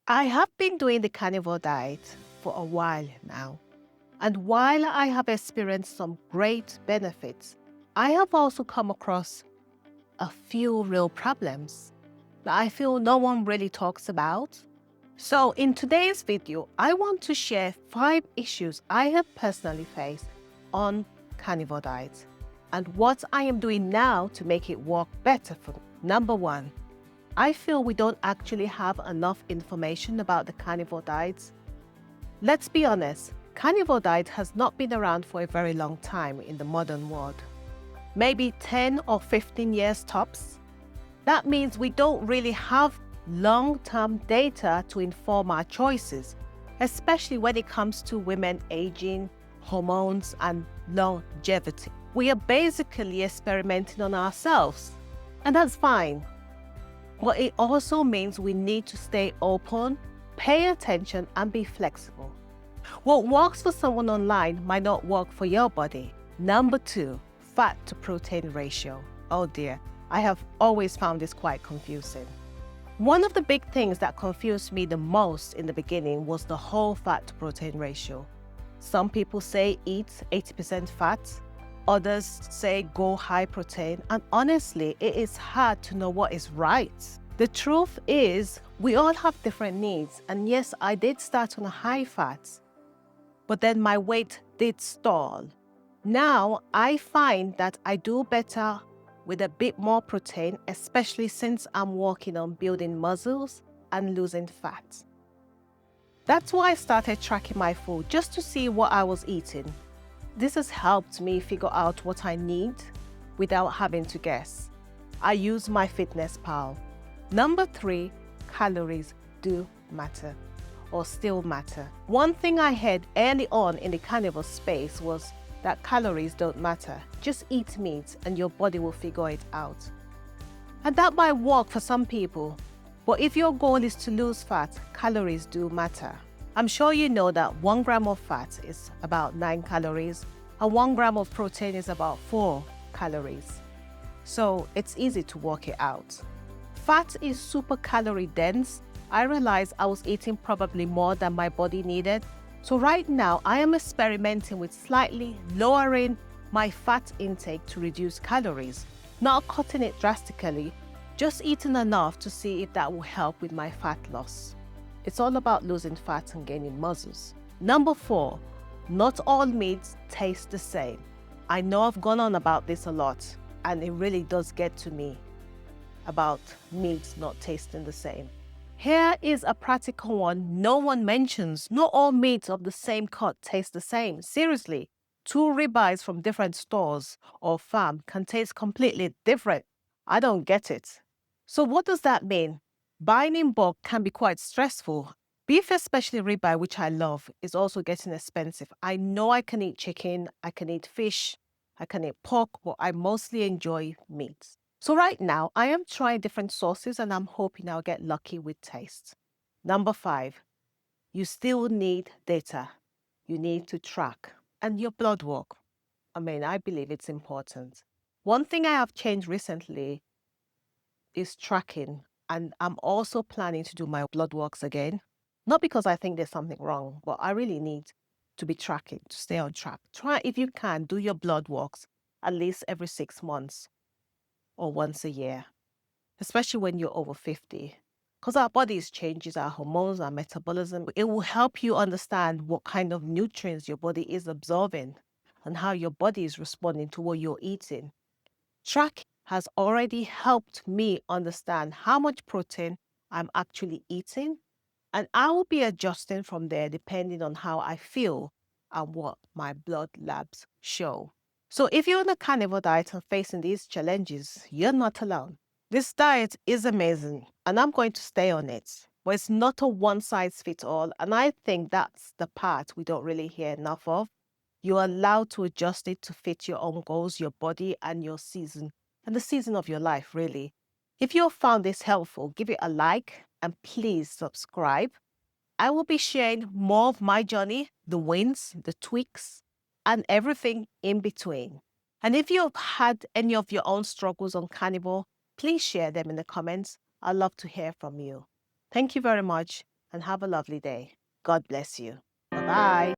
I have been doing the carnivore diet for a while now, and while I have experienced some great benefits, I have also come across a few real problems that I feel no one really talks about. So in today's video, I want to share 5 issues I have personally faced on carnivore diet and what I am doing now to make it work better for me. Number 1, I feel we don't actually have enough information about the carnivore diets. Let's be honest, carnivore diet has not been around for a very long time in the modern world. Maybe 10 or 15 years tops. That means we don't really have long-term data to inform our choices, especially when it comes to women aging, hormones, and longevity. We are basically experimenting on ourselves, and that's fine. But it also means we need to stay open, pay attention, and be flexible. What works for someone online might not work for your body. Number 2, fat to protein ratio. Oh dear, I have always found this quite confusing. One of the big things that confused me the most in the beginning was the whole fat to protein ratio. Some people say eat 80% fat, others say go high protein, and honestly, it is hard to know what is right. The truth is, we all have different needs, and yes, I did start on a high fat, but then my weight did stall. Now, I find that I do better with a bit more protein, especially since I'm working on building muscles and losing fat. That's why I started tracking my food just to see what I was eating. This has helped me figure out what I need without having to guess. I use MyFitnessPal. Number 3, calories do matter or still matter. One thing I heard early on in the carnivore space was that calories don't matter. Just eat meat and your body will figure it out. And that might work for some people, but if your goal is to lose fat, calories do matter. I'm sure you know that 1 gram of fat is about 9 calories and 1 gram of protein is about 4 calories. So it's easy to work it out. Fat is super calorie dense. I realized I was eating probably more than my body needed. So right now I am experimenting with slightly lowering my fat intake to reduce calories, not cutting it drastically, just eating enough to see if that will help with my fat loss. It's all about losing fat and gaining muscles. Number 4, not all meats taste the same. I know I've gone on about this a lot, and it really does get to me about meats not tasting the same. Here is a practical one no one mentions. Not all meats of the same cut taste the same. Seriously, 2 ribeyes from different stores or farm can taste completely different. I don't get it. So what does that mean? Buying in bulk can be quite stressful. Beef, especially ribeye, which I love, is also getting expensive. I know I can eat chicken, I can eat fish, I can eat pork, but I mostly enjoy meat. So right now, I am trying different sauces and I'm hoping I'll get lucky with taste. Number 5, you still need data. You need to track. And your blood work. I believe it's important. One thing I have changed recently is tracking. And I'm also planning to do my blood works again. Not because I think there's something wrong, but I really need to be tracking, to stay on track. Try, if you can, do your blood works at least every 6 months or once a year, especially when you're over 50. Because our bodies changes, our hormones, our metabolism. It will help you understand what kind of nutrients your body is absorbing and how your body is responding to what you're eating. Tracking has already helped me understand how much protein I'm actually eating, and I will be adjusting from there depending on how I feel and what my blood labs show. So if you're on a carnivore diet and facing these challenges, you're not alone. This diet is amazing and I'm going to stay on it, but it's not a one-size-fits-all, and I think that's the part we don't really hear enough of. You're allowed to adjust it to fit your own goals, your body, and your season, and the season of your life, really. If you found this helpful, give it a like and please subscribe. I will be sharing more of my journey, the wins, the tweaks, and everything in between. And if you've had any of your own struggles on carnivore, please share them in the comments. I'd love to hear from you. Thank you very much. and have a lovely day. God bless you. Bye bye.